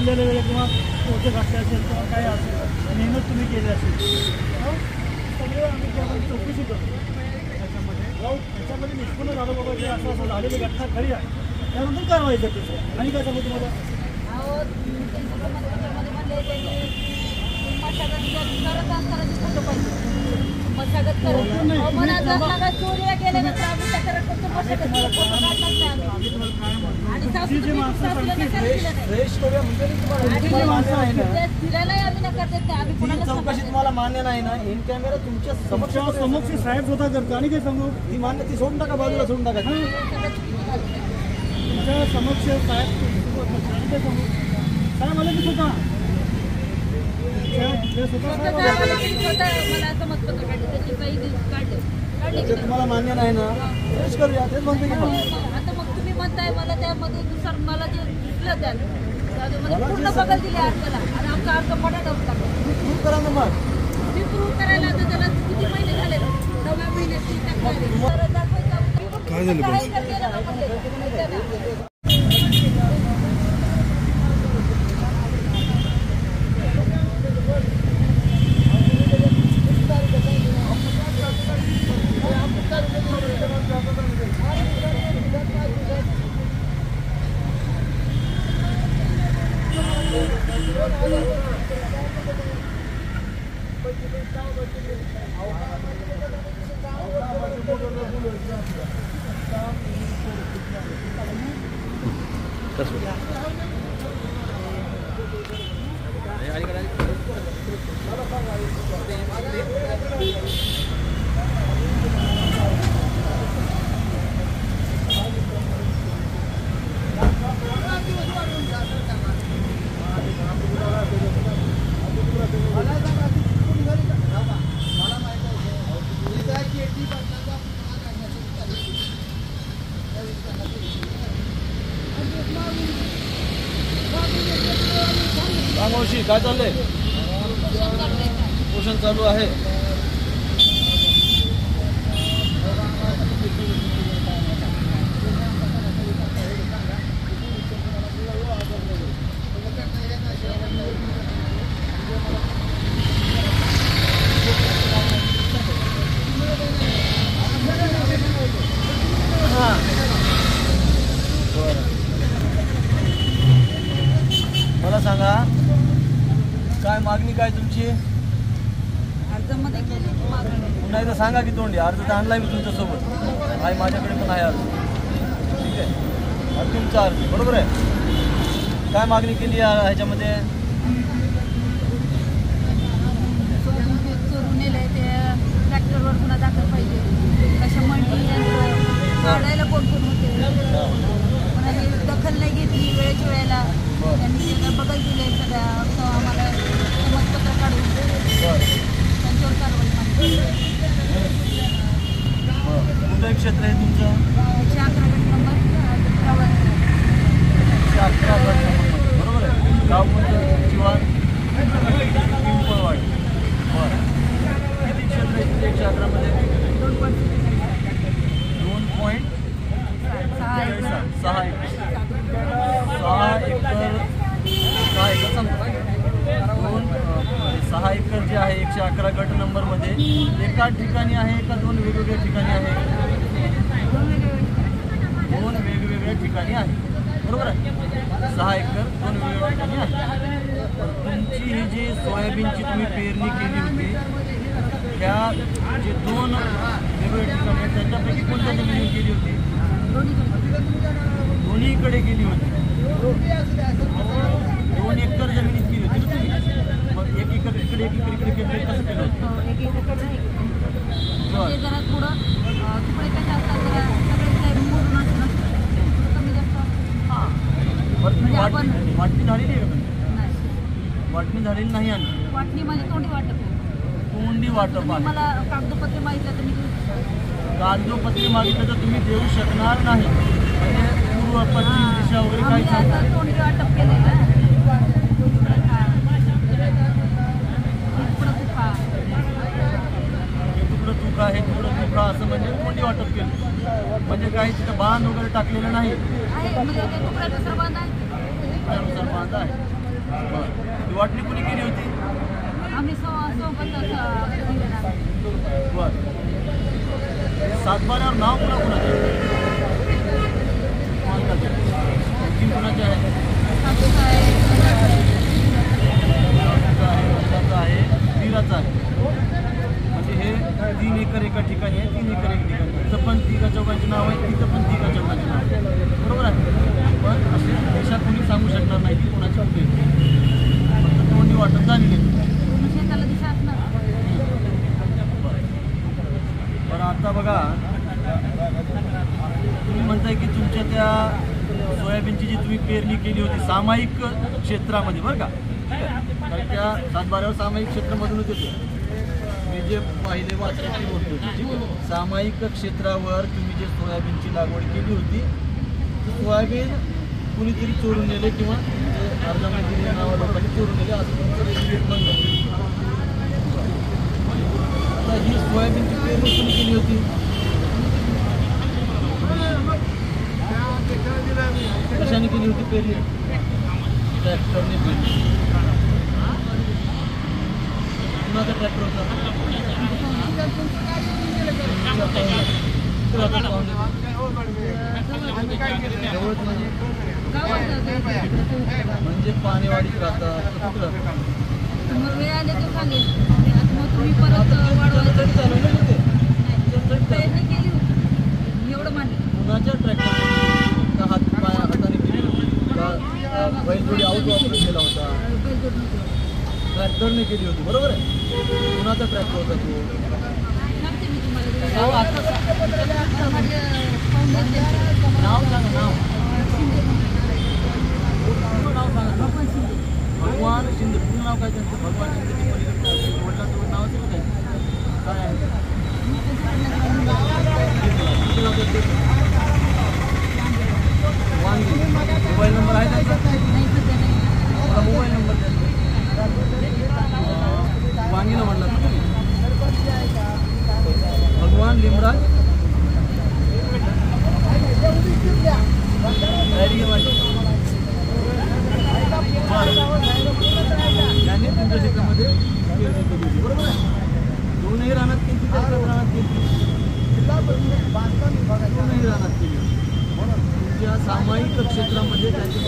बोललेले वेळे किंवा पोटे घातले असेल किंवा काय असेल मेहनत तुम्ही केली असेल सगळे आम्ही त्यामध्ये चौकशी करतो त्याच्यामध्ये निष्पन्न झालं बाबा जे असं असं झालेली घटना खरी आहे त्यानंतर कारवाई करते आणि काय सांगू तुम्हाला मशागत करत चोरीला गेल्यानंतर आम्ही तक्रार करतो मशागत चौकशी तुम्हाला मान्य नाही ना इन कॅमेरा तुमच्या समक्ष साहेब स्वतः करतो आणि काय सांगू ती मान्य ती सोडून टाका बाजूला सोडून टाका तुमच्या समक्ष साहेब काय सांगू साहेब आले की स्वतः तुम्हाला मान्य नाही ना करूया तेच म्हणतो की आता मग तुम्ही म्हणताय मला त्यामध्ये दुसरं मला जे दिसलं त्यामध्ये पूर्ण बगल दिली अर्जाला आणि आमचा अर्ज पडायला होता प्रूव्ह करा ना मग ती प्रूव्ह करायला आता त्याला किती महिने झाले 9व्या महिन्याची तक्रार काय झालं मावशी काय चाललंय पोषण चालू आहे मला सांगा काय मागणी काय तुमची अर्जामध्ये केली पुन्हा एकदा सांगा की तोंडी अर्ज तर आणलाय मी तुमच्यासोबत आहे माझ्याकडे पण आहे अर्ज ठीक आहे आणि तुमचा अर्ज बरोबर आहे काय मागणी केली ह्याच्यामध्ये चोरून नेले ते ट्रॅक्टरवर पुन्हा दाखल पाहिजे कशा मंडी काढायला कोण कोण होते पुन्हा दखल नाही घेतली वेळेच्या वेळेला त्यांनी बगल दिले सगळ्या आम्हाला समजपत्र काढून त्यांच्यावर कारवाई कुठं क्षेत्र आहे तुमचं 111 गट नंबर 111 गट नंबर बरोबर आहे गाव कोणतं जीवन पिंपळवाडी बरं किती क्षेत्र आहे तुमच्या 111 मध्ये 2.6 एकर जे आहे 111 गट नंबरमध्ये एका ठिकाणी आहे का दोन वेगवेगळ्या ठिकाणी आहे दोन वेगवेगळ्या ठिकाणी आहे बरोबर आहे 6 एकर दोन वेगवेगळ्या ठिकाणी आहे तुमची ही जी सोयाबीनची तुम्ही पेरणी केली होती त्या जे दोन वेगवेगळ्या ठिकाणी आहेत त्याच्यापैकी कोणत्या जमिनीवर केली होती दोन्हीकडे केली होती 2 एकर जमिनीत केली होती ना तुम्ही मग 1 एकर इकडे 1 एकर इकडे केलं कसं केलं होतं जरा थोडं तुकडे कसे असतात जरा सगळे कमी जास्त हां वाटणी झालेली आहे का वाटणी झालेली नाही आणि वाटणी माझी तोंडी वाटप तोंडी वाटप आहे मला कागदपत्र मागितलं तर मी कागदोपत्री मागितलं तर तुम्ही देऊ शकणार नाही म्हणजे पूर्व पश्चिम दिशा वगैरे काही आता तोंडी वाटप केलेलं तुकडं हे तुकडं असं म्हणजे तोंडी वाटप केलं म्हणजे काही तिथं बांध वगैरे टाकलेलं नाही आहे म्हणजे ते तुकड्यानुसार बांध आहे त्यानुसार बांध आहे ती वाटणी कोणी केली होती? आम्ही सोबत बरं. सातबाऱ्यावर नाव कुणाकुणाचं आणखी कुणाचे आहे? आहे वीराचं आहे. म्हणजे हे 3 एकर एका ठिकाणी आहे, 3 एकर एका ठिकाणी. इथं पण तिघा चौघांचे नाव आहे, तिथं पण तिघा चौघांचे नाव आहे. बरोबर आहे. पण असे दिशा कोणी सांगू शकणार नाही की कोणाची कुठे फक्त तोंडी वाटत झालेली आहे. शेताला दिशा असणार. बरं आता बघा, तुम्ही म्हणताय की तुमच्या त्या सोयाबीनची जी तुम्ही पेरणी केली होती सामायिक क्षेत्रामध्ये, बरं का, कारण त्या 7-12 सामायिक क्षेत्रामधूनच येतो. मी जे पाहिले वाचले ते बोलतो, ठीक आहे. सामायिक क्षेत्रावर तुम्ही जे सोयाबीनची लागवड केली होती, ती सोयाबीन कुणीतरी चोरून नेले किंवा अर्जामध्ये दिलेल्या नावा लोकांनी चोरून नेले असं तुमचं स्टेटमेंट होतं. आता ही सोयाबीनची पेरणी कुणी केली होती? कशाने केली होती पेरणी? ट्रॅक्टरने पेरणी. कुणाचा ट्रॅक्टर होता? जवळच म्हणजे पाणीवाडीत राहतात कुठं? मग वेळ आले तर सांगेल. मग तुम्ही परत वाढवायचं प्रयत्न केली होती, एवढं मान्य. कुणाच्या ट्रॅक्टर का हाताने केली होती का बैलजोडी आऊट वापरून केला होता? ट्रॅक्टरने केली होती, बरोबर आहे. कुणाचा ट्रॅक्टर होता तो? सांगते मी तुम्हाला. नाव सांगा, नाव भगवान शिंदे. पूर्ण नाव काय त्यांचं? भगवान शिंदेची पलीकडे वडिलांचं नाव असेल काय? काय आहे? वांगी. मोबाईल नंबर आहे त्यांचा? मला मोबाईल नंबर द्या. वांगीला म्हणला तुम्ही? भगवान लिमराज त्यांनी तुमच्या शेतामध्ये पेरणी केली होती, बरोबर आहे. दोनही रानात केली, त्याच्याच रानात केली, दोनही रानात केली. तुमच्या सामायिक क्षेत्रामध्ये त्यांची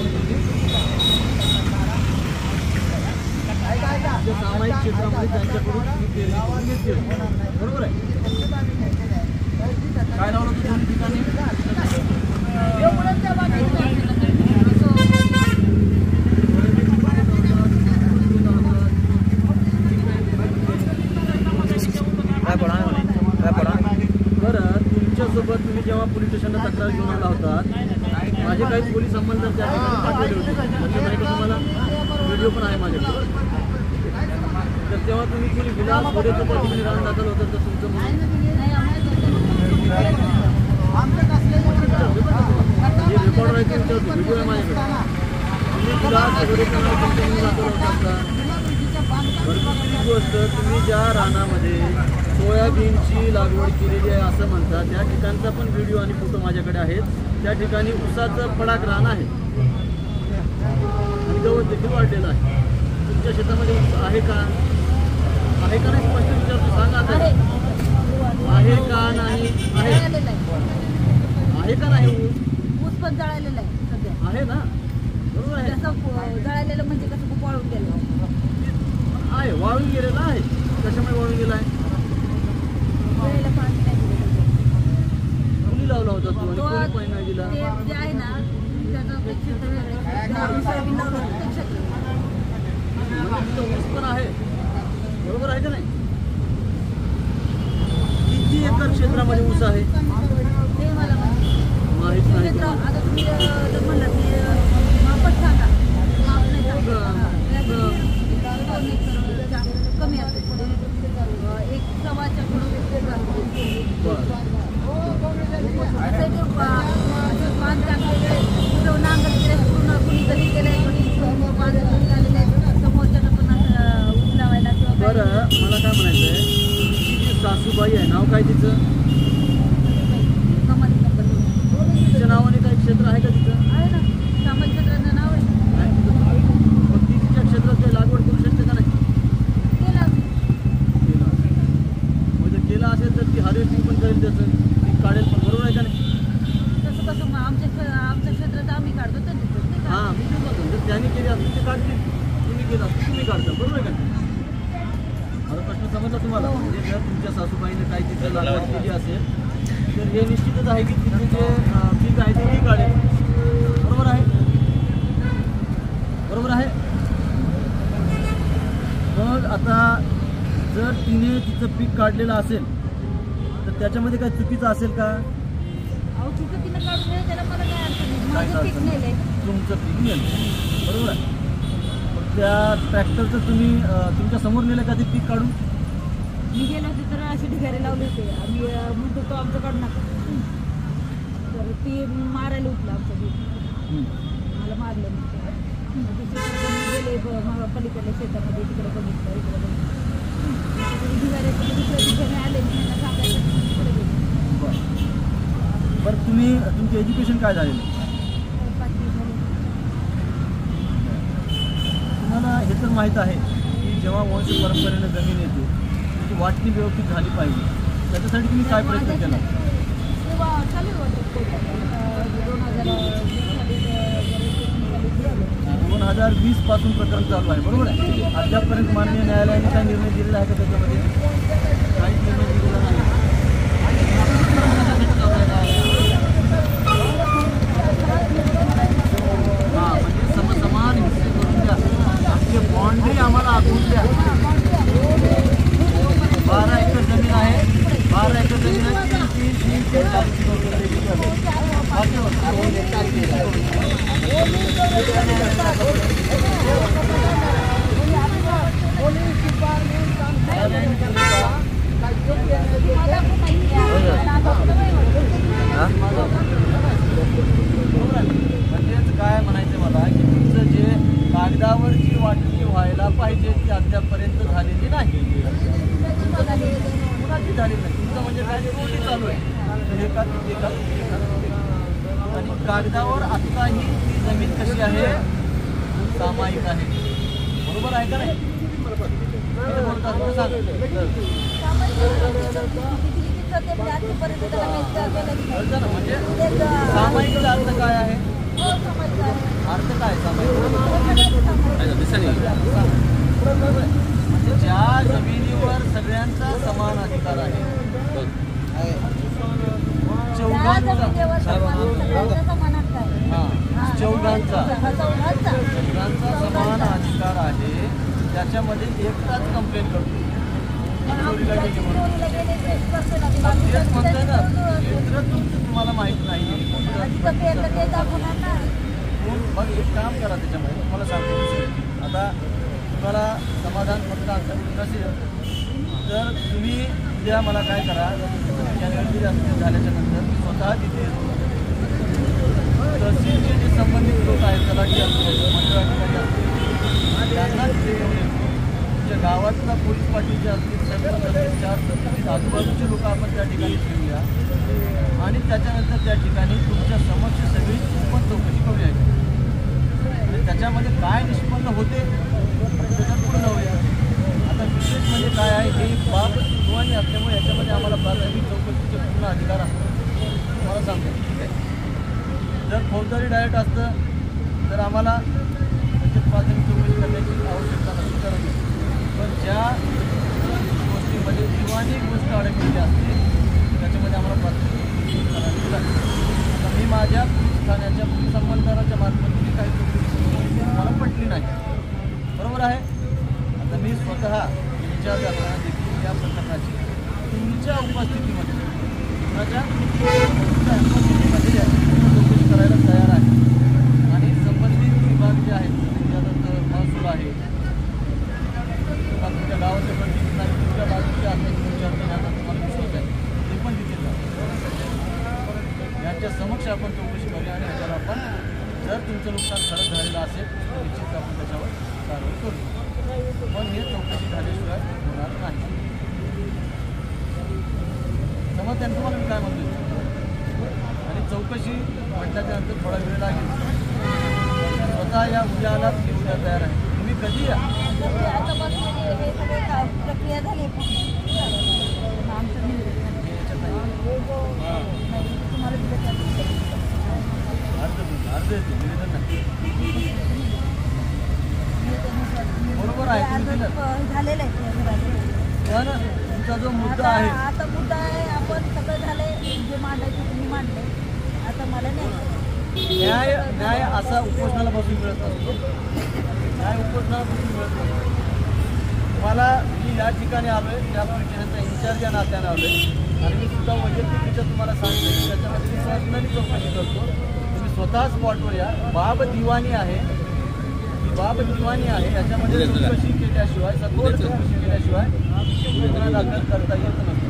सामायिक क्षेत्रामध्ये त्यांच्याकडून तुम्ही पेरणी करून घेतली होती, बरोबर आहे. काय लावलं होतं दोन ठिकाणी? बरं, तुमच्यासोबत तुम्ही जेव्हा पोलीस स्टेशनला तक्रार घेऊन आला होता, माझे काही पोलीस संबंध त्या ठिकाणी पाठवले होते. म्हणजे नाही का तुम्हाला व्हिडिओ पण आहे माझ्याकडे. तर तेव्हा तुम्ही कोणी विलास गोरेचं तुम्ही रान दाखल होतं तर तुमचं म्हणून जे रेकॉर्ड आहे तुमच्यावर व्हिडिओ आहे माझ्याकडे. तुम्ही विलास गोरेचं नाव तुमचं म्हणून दाखल होत असता. दुसरी गोष्ट, तुम्ही ज्या रानामध्ये सोयाबीनची लागवड केलेली आहे असं म्हणतात, त्या ठिकाणचा पण व्हिडिओ आणि फोटो माझ्याकडे आहेत. त्या ठिकाणी ऊसाचं पडाक रान आहे आणि गवत देखील वाढलेलं आहे. तुमच्या शेतामध्ये ऊस आहे का? आहे का नाही स्पष्ट विचारतो, सांगा आता. आहे का नाही? आहे का नाही ऊस पण जळालेला आहे सध्या. आहे ना, बरोबर आहे. जसं जळालेलं म्हणजे कसं खूप वाळून गेलं आहे, वाळून गेलेला आहे. कशामुळे वाळून गेला आहे? वेळेला पाणी नाही दिलं. कुणी लावला होता तो आणि कोणी पाणी नाही दिला? ते जे आहे ना त्याचं सोयाबीन लावलं होतं ते क्षेत्र. तिथं ऊस पण आहे, बरोबर आहे का नाही? किती एकर क्षेत्रामध्ये ऊस आहे ते मला माहीत नाही. क्षेत्र आता तुम्ही जर म्हणलं की मापच सांगा, माप नाही सांगा. कमी असते, 1.25 पुढे पान टाकलेले कुठं नांगर केले पूर्ण कुणी कधी केलंय, कोणी पान निघालेले समोरच्यानं पण ऊस लावायला किंवा. बरं, मला काय म्हणायचं आहे, तुमची जी सासूबाई आहे, नाव काय तिचं? कमाल तिच्या नावाने काही क्षेत्र आहे का तिचं? आहे ना, सामाजिक क्षेत्राचं नाव आहे. मग ती हार्वेस्टिंग पण करेल, त्याचं पीक काढेल पण, बरोबर आहे का नाही? तसं कसं मग आमच्या क्षेत्रात आम्ही काढतो त्यांनी ते काढतो. हां, मी तेच म्हणतो, जर त्यांनी केली असतील ते काढतील, तुम्ही केलं असतं तुम्ही काढता, बरोबर आहे का नाही? माझा प्रश्न समजला तुम्हाला? म्हणजे जर तुमच्या सासूबाईने काही तिथे लागवड केली असेल तर हे निश्चितच आहे की तिथे जे पीक आहे ते ती काढेल, बरोबर आहे? बरोबर आहे. मग आता जर तिने तिचं पीक काढलेलं असेल तर त्याच्यामध्ये काही चुकीचं असेल का? अहो तिथं तिनं काढून दिलं त्याला मला काय अडचण नाही. काय माझं पीक अडचण नाही. नेलंय. तुमचं पीक नेलं, बरोबर आहे. मग त्या ट्रॅक्टरचं तुम्ही तुमच्या समोर नेलं का ते पीक काढून? मी गेले होते तर असे ढिगारे लावले होते. आम्ही म्हणतो तो आमचं काढू नका. तर ती मारायला उठलं आमचं पीक. मला मारलं मग ते. मग दुसरीकडे मी गेले पलीकडल्या शेतामध्ये तिकडे बघितलं इकडे बघितलं. ढिगारे दुसऱ्या दिवशी आले मी त्यांना सांगायचं पुढे गेले. बरं तुम्ही तुमचं एज्युकेशन काय झालेलं? 5वी झाले. तुम्हाला हे तर माहीत आहे की जेव्हा वंश परंपरेने जमीन येते ती वाटणी व्यवस्थित झाली पाहिजे, त्याच्यासाठी तुम्ही काय प्रयत्न केला? तेव्हा चालू होतं 2020 पासून प्रकरण चालू आहे, बरोबर आहे? अद्यापर्यंत माननीय न्यायालयाने काय निर्णय दिलेला आहे का त्याच्यामध्ये? काहीच निर्णय दिलेला नाही. हां, म्हणजे समान हिस्से करून द्या, आमचे बॉन्डही आम्हाला आखून द्या. 12 एकर जमीन आहे, 12 एकर जमीन आहे, म्हणजेच काय म्हणायचं मला की तुमचं जे कागदावर जी वाटणी व्हायला पाहिजे ती अद्यापर्यंत झालेली नाही. कुणाची झालेली नाही. तुमचं म्हणजे काय तोटी चालू आहे, हे का ते का ते का. आणि कागदावर आत्ताही ती जमीन कशी आहे? सामायिक आहे, बरोबर आहे का नाही? किती बोलतात मला सांगा. म्हणजे सामायिकचा अर्थ काय आहे? अर्थ काय सामायिक? म्हणजे ज्या जमिनीवर सगळ्यांचा समान अधिकार आहे, चौघांचा समान अधिकार आहे, त्याच्यामध्ये एकटाच कंप्लेंट करतो. तेच म्हणतोय ना, क्षेत्र तुमचं तुम्हाला माहीत नाही. मग एक काम करा, त्याच्यामध्ये तुम्हाला सांगतो, आता तुम्हाला समाधान फक्त असं नसेल तर तुम्ही उद्या मला काय करा, जानेवारी झाल्याच्या नंतर स्वतः तिथे येतो. तहसीलचे जे संबंधित लोक आहेत, तलाठी असतील, मंडळ अधिकारी असतील, त्यांना तिथे घेऊन येतो. तुमच्या गावातला पोलीस पाटील जे असतील, सर्व आजूबाजूचे लोक आपण त्या ठिकाणी ठेवूया आणि त्याच्यानंतर त्या ठिकाणी तुमच्या समक्ष सगळी पण चौकशी करूया. आणि त्याच्यामध्ये काय निष्पन्न होते त्याच्यात पुढे जाऊया. आता विशेष म्हणजे काय आहे, हे बाब सुरुवाती असल्यामुळे याच्यामध्ये आम्हाला प्राथमिक चौकशीचे पूर्ण अधिकार असतो. मला सांगतो, ठीक आहे. जर फौजदारी डायरेक्ट असतं तर आम्हाला त्याच्यात प्राथमिक चौकशी करण्याची आवश्यकता नसते. करावी. पण ज्या गोष्टीमध्ये दिवाणी गोष्ट अडकलेली असते त्याच्यामध्ये आम्हाला प्राथमिक चौकशी करावी लागते. आता मी माझ्या पोलीस ठाण्याच्या पोलीस अंमलदाराच्या मार्फत काही चौकशी मला पटली नाही, बरोबर आहे. आता मी स्वतः तुमच्या जाताना देखील या प्रकरणाची तुमच्या उपस्थितीमध्ये तुमच्या उपस्थितीमध्ये चौकशी करायला तयार आहे. आणि संबंधित विभाग जे आहेत, त्यानंतर महसूल आहे, तुमच्या गावाचे प्रतिनिधी नाही, तुमच्या बाजूच्या तुमच्या तुम्हाला विश्वास आहे, ते पण तिथे यांच्या समक्ष आपण चौकशी करूया आणि याच्यावर आपण जर तुमचं नुकसान खरंच झालेलं असेल तर निश्चित आपण त्याच्यावर कारवाई करू. पण हे चौकशी झाल्याशिवाय होणार नाही. समज त्यांचं तुम्हाला मी काय म्हणतो, आणि चौकशी म्हटल्याच्या नंतर थोडा वेळ लागेल. स्वतः या उद्याला उद्या तयार आहे, तुम्ही कधी या. प्रक्रिया झाली. अर्ज येतो, निवेदन नाही. बरोबर आहे, तुम्ही दिलं. झालेलं आहे पण तुमचा जो मुद्दा आहे, आता मुद्दा आहे, आपण सगळं झालंय, जे मांडायचे तुम्ही मांडले, आता मला नाही न्याय असा उपोषणाला बसून मिळत नसतो. न्याय उपोषणाला बसून मिळत नसतो. मला मी या ठिकाणी आलो आहे, त्या परिषदेचा इन्चार्ज या नात्याने आलो आहे आणि मी सुद्धा वैयक्तिकरित्या तुम्हाला सांगतो की त्याच्यामध्ये मी पर्सनली चौकशी करतो. तुम्ही स्वतः स्पॉटवर या. बाब दिवाणी आहे, ही बाब दिवाणी आहे, याच्यामध्ये चौकशी केल्याशिवाय, सखोल चौकशी केल्याशिवाय गुन्हा दाखल करता येत नसतो.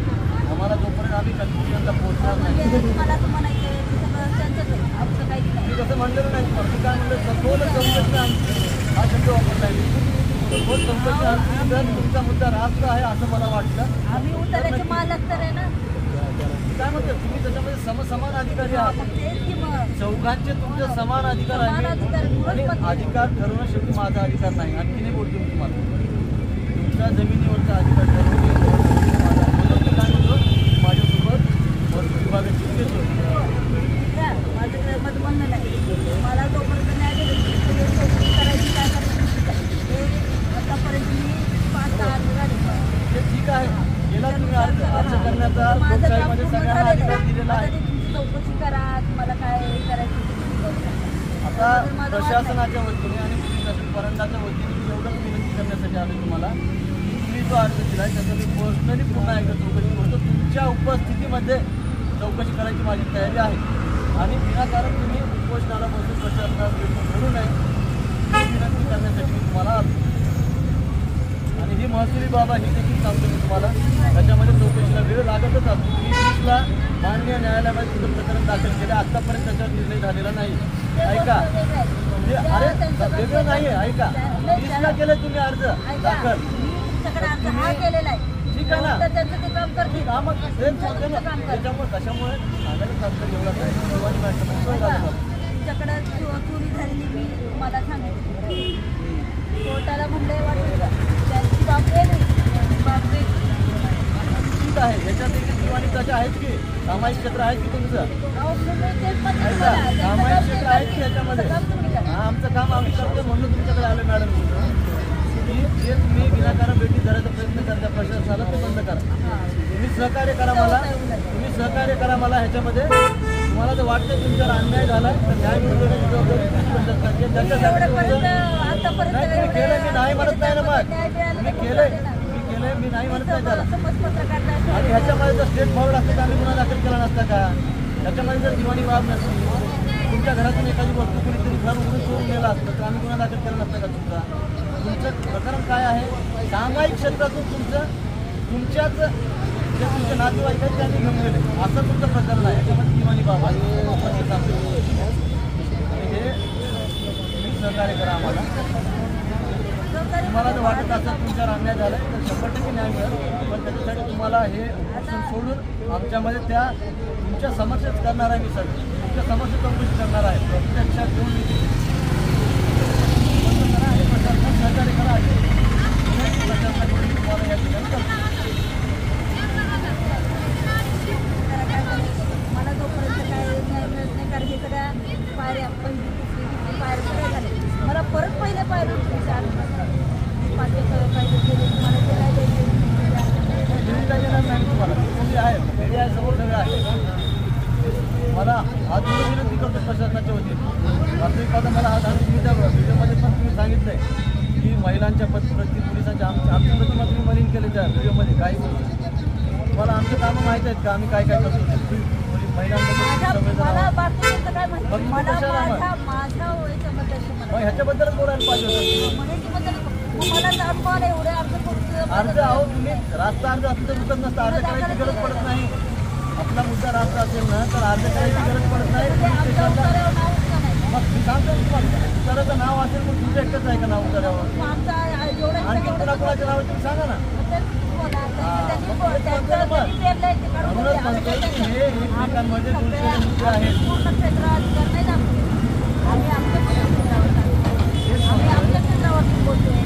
आम्हाला जोपर्यंत आम्ही कन्क्लुजनला पोहोचणार नाही. मला असं म्हणायचं आहे की सगळं त्यांचंच आहे, आमचं काहीच नाही. मी कसं म्हणलेलं नाही, मी काय म्हणलं, सखोल चौकशी आमची हा शब्द वापरला आहे. सखोल चौकशी आमची जर तुमचा मुद्दा रास्त आहे असं मला वाटलं. आम्ही उतरायचे मालक तर आहे ना, काय म्हणतात तुम्ही, त्याच्यामध्ये समान अधिकारी आहात. मग तेच की मग चौघांचे तुमचे समान अधिकार समान आहे अधिकार आणि म्हणूनच अधिकार ठरवणं शेवटी माझा अधिकार नाही. आणखी नाही बोलतो मी तुम्हाला, तुमच्या जमिनीवरचा अधिकार ठरवून माझ्यासोबत विभागाची घेतो. घ्या, माझं मत म्हणणं नाही. मला जोपर्यंत न्याय दिला चौकशी करायची, काय करायची हे आतापर्यंत मी 5-6 अर्ज झाले. हे ठीक आहे, गेला तुम्ही अर्ज करण्याचा माझं काम लोकशाहीमध्ये पूर्ण सगळ्यांना झालेलं अधिकार आहे. दिलेला आता आहे. ते तुमची चौकशी करा, तुम्हाला काय करायचं ते तुम्ही करू शकता. आता माझं वाद नाही. प्रशासनाच्या वतीने आणि पोलीस परंडाच्या वतीने मी एवढंच विनंती करण्यासाठी आलो तुम्हाला की तुम्ही जो अर्ज दिला आहे त्याचा मी पर्सनली पुन्हा एकदा चौकशी करतो. तुमच्या उपस्थितीमध्ये चौकशी करायची माझी तयारी आहे आणि विनाकारण तुम्ही उपोषणाला बसून प्रशासनाला भेटू नये ही विनंती करण्यासाठी मी तुम्हाला आलो. आणि ही महसुली बाबा ही देखील सांगतो मी तुम्हाला, त्याच्यामध्ये चौकशीला वेळ लागतच असतो. 2020ला माननीय न्यायालयामध्ये तुझं प्रकरण दाखल केलं, आत्तापर्यंत त्याच्यावर निर्णय झालेला नाही. ऐका, अरे वेगळं नाही आहे, ऐका, 20ला केलं तुम्ही अर्ज दाखल, तुमच्याकडे अर्ज हा केलेला आहे, ठीक आहे ना, तर त्यांचं ते काम करतील. हा मग तेच होते ना. त्याच्यामुळे कशामुळे सांगायला तात्पर्य एवढा काय दिवाणी मॅटर तुमच्याकडे चोरी झालेली मी तुम्हाला सांगितली, कोर्टाला म्हणले वाटतं त्यांची बाब वेगळी, बाब वेगळी. ठीक आहे, याच्यात देखील दिवाणी त्याच्या आहेत की सामायिक क्षेत्र आहे की तुमचं, अहो, मी तेच म्हणते ऐका, तुम्हाला, त्यांचं सामायिक काम क्षेत्र ते आहेत की करतील, याच्यामध्ये. तुमचं काम तुम्ही करा. हा, आमचं काम आम्ही करतो म्हणून तुमच्याकडे आलो मॅडम. की जे तुम्ही विनाकारण भेटी धरायचा प्रयत्न करता प्रशासनाला ते बंद करा. तुम्ही सहकार्य करा मला, तुम्ही सहकार्य करा मला ह्याच्यामध्ये. तुम्हाला जर वाटतं तुमच्यावर अन्याय झाला तर न्याय मिळवण्याची जबाबदारी प्रशासनाची आहे. त्याच्यासाठी नाही तुम्ही केलं, मी नाही म्हणत नाही ना, मग मी केलंय, मी नाही म्हणत नाही त्याला. आणि ह्याच्यामध्ये जर स्टेट फॉरवर्ड असतं तर आम्ही गुन्हा दाखल केला नसता का? ह्याच्यामध्ये जर दिवाणी बाब नसती, तुमच्या घरातून एखादी वस्तू कोणीतरी घर उघडून चोरून नेला असतं तर आम्ही गुन्हा दाखल केला नसता का तुमचा? तुमचं प्रकरण काय आहे? सामायिक क्षेत्रातून तुमच्याच जे तुमचे नातेवाईक आहेत त्यांनी घेऊन गेले, असं तुमचं प्रकरण आहे. त्याच्यामध्ये दिवाणी बाब आहे. हे तुम्ही सहकार्य करा आम्हाला. तुम्हाला जर वाटत असेल तुमच्यावर अन्याय झाला तर 100% न्याय मिळेल, पण त्याच्यासाठी तुम्हाला हे ऑप्शन सोडून आमच्यामध्ये त्या तुमच्या समस्याच करणार आहे. मी सर तुमच्या समस्या चौकशी करणार आहे, प्रत्यक्षात घेऊन सहकार्य करा. प्रशासनाकडून तुम्हाला या ठिकाणी करतो. मला जोपर्यंत काय न्याय मिळत नाही, कारण हे सगळ्या पायऱ्या पहिली दुसरी पायऱ्या सगळ्या झाल्या. मला परत पहिले पायऱ्या पाचवे पायरे केले, मला ते काय द्यायचे तुम्हाला तुम्ही आहे, मीडिया आहे, समोर सगळं आहे. मला हा तुम्ही विनंती करतो प्रशासनाच्या वतीने. वास्तविक पाहता मला हा तुम्ही त्या व्हिडिओमध्ये पण तुम्ही सांगितलं आहे की महिलांच्या प्रति पोलिसांच्या आमची प्रतिमा तुम्ही मलिन केले त्या व्हिडिओमध्ये. काही तुम्हाला आमचं कामं माहीत आहेत का, आम्ही काय काय करतो ह्याच्याबद्दलच बोलायला पाहिजे होतं. अर्ज आहो तुम्ही रास्ता अर्ज असं तर उतरत नसतं, अर्ज करायची गरज पडत नाही. आपला मुद्दा रास्ता असेल ना तर अर्ज करायची गरज पडत नाही. मग मी सांगतो तुम्हाला, उताराचं नाव असेल मग तुमचं एकच आहे का नाव उतारावर? आणखी कोणाकोणाच्या नाव तुम्ही सांगा ना. म्हणूनच म्हणतो की हे एकमेकांमध्ये दुसरे मुद्दे आहेत.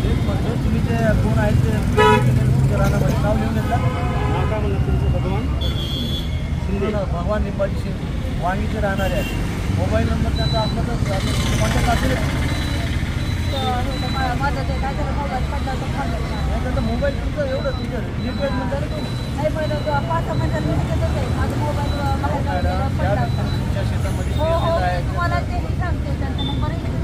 तेच म्हणतो तुम्ही जे कोण आहेत ते तुमच्या रानामध्ये नाव लिहून येतात. काय म्हणलं तुमचं भगवान भगवान लिंबाजी शिंदे वांगीचे राहणारे आहेत. मोबाईल नंबर त्यांचा असला तर कॉन्टॅक्ट असेल. माझं ते काय झालं मोबाईल पडला तर फोन केला. नाही त्यांचा मोबाईल तुमचं एवढं तुमचं रिलेटेड म्हणता ना तुम्ही. नाही पहिलं 5-6 मिनिटात मी तिथेच आहे. माझा मोबाईल बाहेर मॅडम जाऊन त्या पडला व्यक्ती होता. तुमच्या शेतामध्ये हो हो पेरलेलं मी आहे. तुम्हाला तेही सांगते त्यांचा नंबरही देते.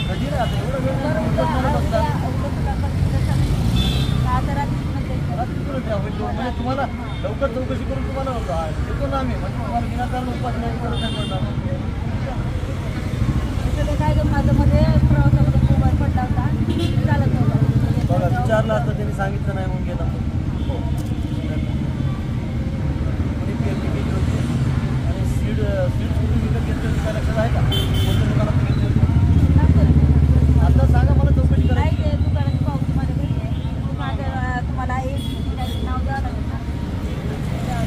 कधी नाही आता एवढं वेळ तर नाही, उद्या म्हणत असता. उद्या तुला कधी सांगितलं आता रात्रीमध्ये तिकडे द्या होईल म्हणजे तुम्हाला लवकर चौकशी करून तुम्हाला देतो ना आम्ही म्हणजे तुम्हाला विनाकारण उपास नाही करत नाही पडणार. ते काय गं माझं मध्ये प्रवासामध्ये मोबाईल पडला होता चालत बघा नव्हता. विचारलं असतं त्यांनी सांगितलं नाही म्हणून गेला हो कोणी पेरणी केली होती आणि सीड कुठून विकत घेतलं होतं काय लक्षात आहे का? कोणत्या दुकानात घेतली होती आता सांगा मला चौकशी नाही करायची. ते दुकानाची पावती माझ्या घरी आहे. तुम्हाला एक ठिकाणी नाव द्यावं लागेल ना.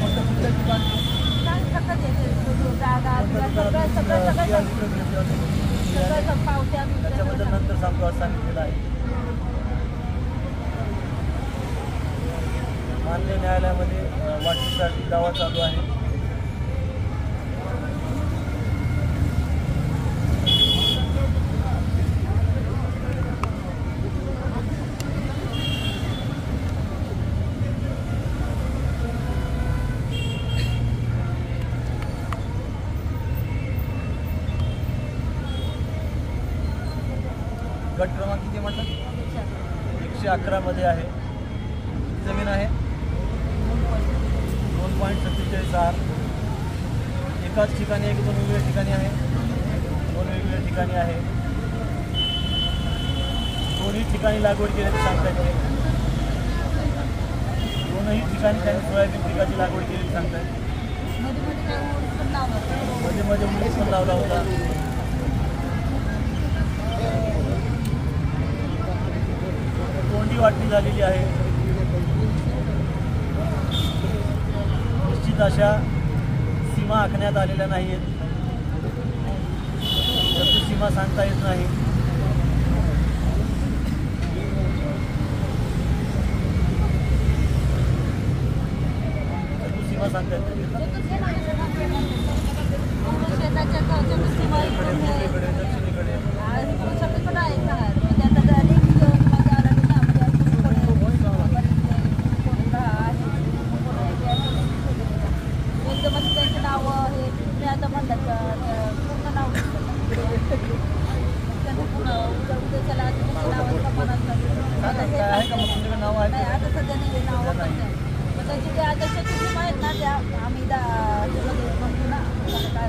कोणत्या कुठल्या दुकान सांग सकत येते जागा सगळं सगळं सगळं सगळं पावत्या त्याच्याबद्दल नंतर सांगतो असं सांगितलेलं आहे. मान्य न्यायालयामध्ये वाटणीसाठी दावा चालू आहे. गट क्रमांक किती म्हटलं? 111 मध्ये आहे. किती जमीन आहे? 2.47 एकाच ठिकाणी आहे की दोन वेगवेगळ्या ठिकाणी आहे? दोन वेगवेगळ्या ठिकाणी आहे. दोन्ही ठिकाणी लागवड केल्याची सांगता येते. दोनही ठिकाणी त्यांनी सोयाबीन पिकाची लागवड केलेली सांगता येते. मध्ये मध्ये मुलीच पण लावला होता. तोंडी वाटणी झालेली आहे. निश्चित अशा सीमा आखण्यात आलेल्या नाही आहेत. परंतु सीमा सांगता येत नाही. परंतु सीमा सांगता येत नाही. पूर्वेकडे दक्षिणेकडे एकदमच त्यांचं नाव हे ते आता म्हणतात पूर्ण नाव त्यांचं पूर्ण उद्याच्याला नावाचं प्रमाण काय आहे का मग तुमच्याकडे नाव आहे? नाही आता सध्या नाही नाव मग त्यांची ते आता चतुर्थी आहेत ना त्या आम्ही म्हणतो ना काय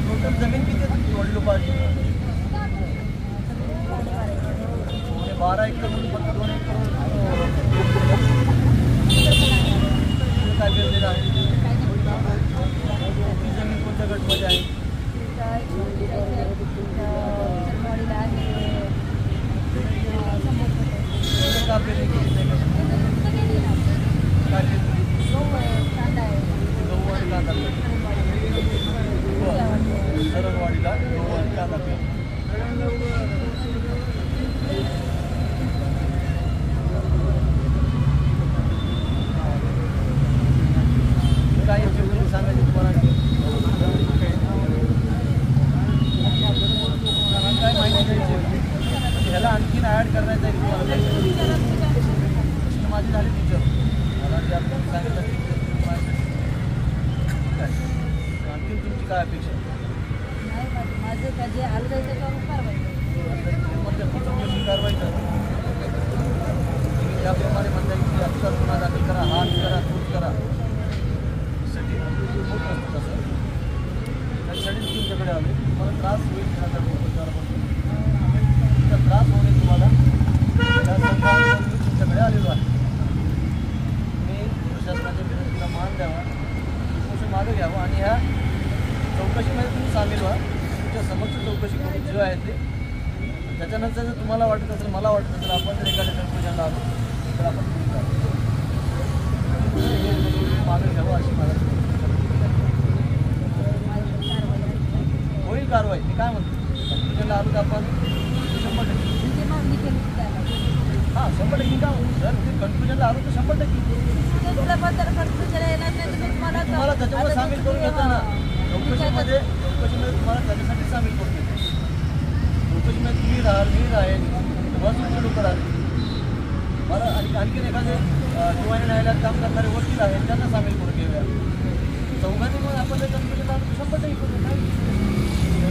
टोटल जमीन किती आहे वडिलोपार्जित? 12 एकर म्हणून फक्त 2 एकर काय पेरलेलं आहे? ती जमीन कोणत्या गटमध्ये आहे? का पेरणी केली नाही काय पेरणी? गहू आणि कांदा सरणवाडीला गहू आणि कांदा पेरणी. काय याच्याबद्दल सांगायचं तुम्हाला? काय माहिती द्यायची म्हणजे ह्याला आणखीन ॲड करायचं आहे तुम्हाला? प्रश्न माझे झाले टीचर मला जे आपण सांगितलं आणखीन तुमची काय अपेक्षा? माझं जे आलं त्याच्यावर कारवाई तुमची कारवाई करा. त्याप्रमाणे म्हणता येईल की अत्याचार गुन्हा दाखल करा, हात करा, तूच करा. त्यासाठी होत असतं तसं. त्यासाठीच तुमच्याकडे आले. तुम्हाला त्रास होईल तुमचा त्रास होऊ नये तुम्हाला त्या संभावनेवर मी तुमच्याकडे आलेलो आहे. तुम्ही प्रशासनाच्या विनंतीला मान द्यावा, उपोषण मागं घ्यावं आणि ह्या चौकशीमध्ये तुम्ही सामील व्हा. तुमच्या समक्ष चौकशी करून जे आहे ते त्याच्यानंतर जर तुम्हाला वाटत असेल, मला वाटत असेल आपण जर एखाद्या कन्क्लुजनला आलो तर आपण मागं घ्यावं अशी मला होईल कारवाई. मी काय म्हणतो कन्क्लुजनला आलो तर आपण 100% म्हणजे मागणी केली त्याला हां हां 100% का जर ते कन्फ्युजनला आलो तर 100%. तुला पत्रकार येणार नाही तर तुम्हाला त्याच्यामध्ये सामील करून घेतो ना चौकशीमध्ये तुम्हाला त्याच्यासाठी सामील करून घेतो. चौकशीमध्ये तुम्ही राहाल मी राहील तुम्हाला तुमचे लोक राहतील. मला आणखीन एखादे दिवाणी न्यायालयात काम करणारे वकील आहेत त्यांना सामील करून घेऊया. चौघांनी मग आपण ते कन्फ्युजन आलो 100% करू. काय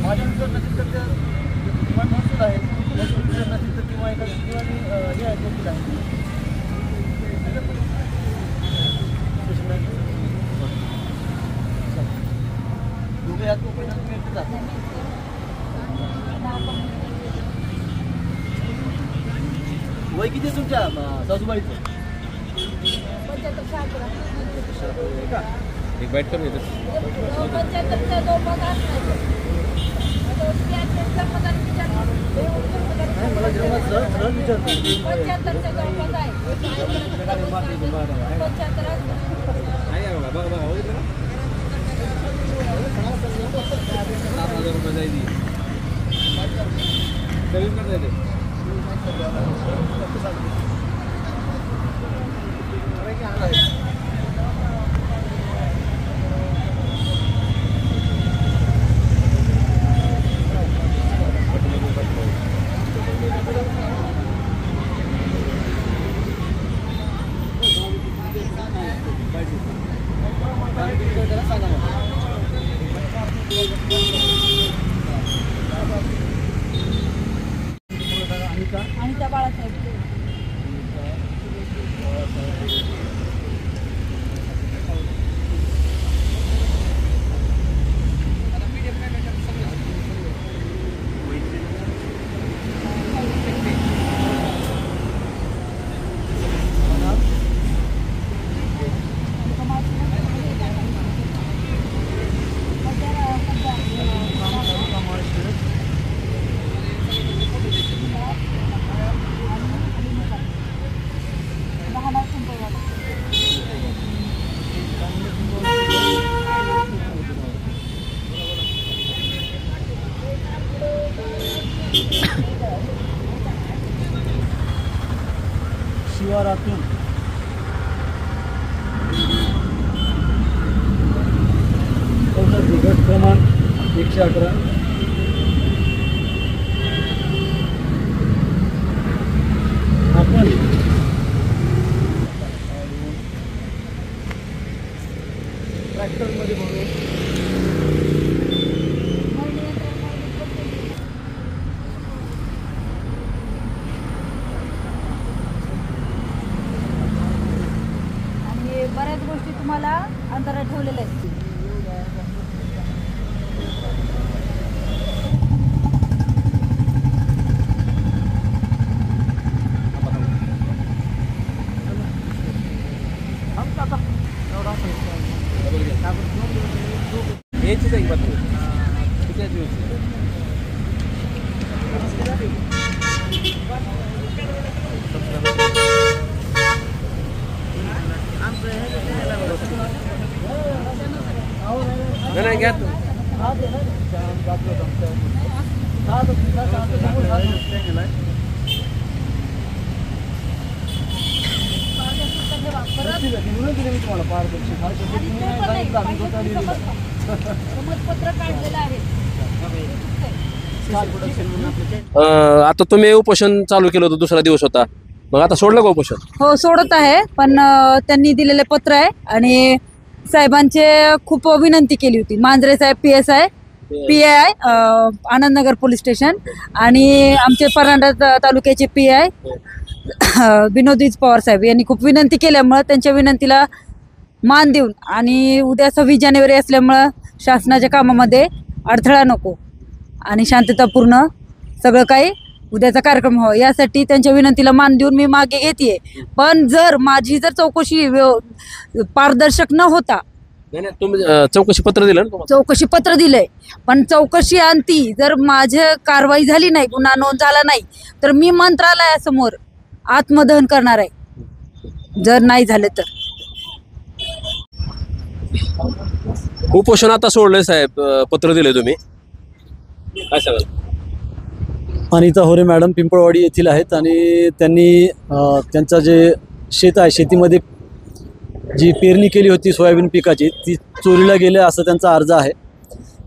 माझ्यानुसार नसेल तर त्या किंवा महसूल आहे महसूल नसेल तर किंवा एखादी दिवाणी हे आहेत वकील आहेत. दोघे यात तुम्ही एकटे जाता. वय किती आहे तुमच्या सासूबाईचं? एक बाईट करून येतं. मला जेव्हा सहज विचारतो अनिता बाळासाहेब. शिवारातून गट क्रमांक 111 आपण ट्रॅक्टरमध्ये भरून आणि बऱ्याच गोष्टी तुम्हाला अंतरात ठेवलेल्या आहेत. यायचीच आहे पत्र किती दिवस नाही घ्या तू. आता तुम्ही उपोषण चालू केलं होतं, दुसरा दिवस होता, मग आता सोडलं का उपोषण? हो सोडत आहे, पण त्यांनी दिलेले पत्र आहे आणि साहेबांचे खूप विनंती केली होती. मांजरे साहेब PSI PI Anandnagar police station आणि आमचे परांडा तालुक्याचे PI विनोदी पवार साहेब यांनी खूप विनंती केल्यामुळं त्यांच्या विनंतीला मान देऊन आणि उद्या 26 जानेवारी असल्यामुळं शासनाच्या कामामध्ये अडथळा नको आणि शांततापूर्ण सगळं काही उद्याचा कार्यक्रम व्हावा यासाठी त्यांच्या विनंतीला मान देऊन मी मागे घेते. पण जर माझी जर चौकशी पारदर्शक न होता, नाही नाही, तुम्ही चौकशी पत्र दिलं ना तुम्हाला? चौकशी पत्र दिलंय, पण चौकशी अंती जर माझ्या कारवाई झाली नाही, गुन्हा नोंद झाला नाही, तर मी मंत्रालयासमोर आत्मदहन करणार आहे जर नाही झालं तर. उपोषण आता सोडलंय साहेब, पत्र दिले तुम्ही, काय सांगाल? अनिता होरे मॅडम पिंपळवाडी येथील आहेत आणि त्यांनी त्यांचं जे शेत आहे शेतीमध्ये जी पेरणी केली होती सोयाबीन पिकाची ती चोरीला गेले असं त्यांचा अर्ज आहे.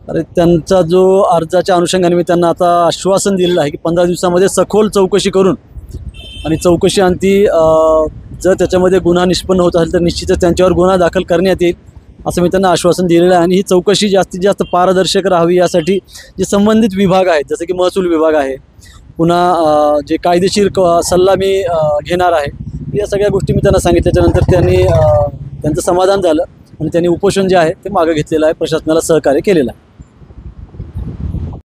तर त्यांचा जो अर्जाच्या अनुषंगाने मी त्यांना आता आश्वासन दिलेलं आहे की 15 दिवसामध्ये सखोल चौकशी करून आणि चौकशी अंती जर त्याच्यामध्ये गुन्हा निष्पन्न होत असेल तर निश्चितच त्यांच्यावर गुन्हा दाखल करण्यात येईल असं मी त्यांना आश्वासन दिलेलं आहे. आणि ही चौकशी जास्तीत जास्त पारदर्शक राहावी यासाठी जे संबंधित विभाग आहेत जसं की महसूल विभाग आहे, पुन्हा जे कायदेशीर सल्ला मी घेणार आहे, या सगळ्या गोष्टी मी त्यांना सांगितल्याच्यानंतर त्यांनी त्यांचं समाधान झालं आणि त्यांनी उपोषण जे आहे ते मागे घेतलेलं आहे, प्रशासनाला सहकार्य केलेलं आहे.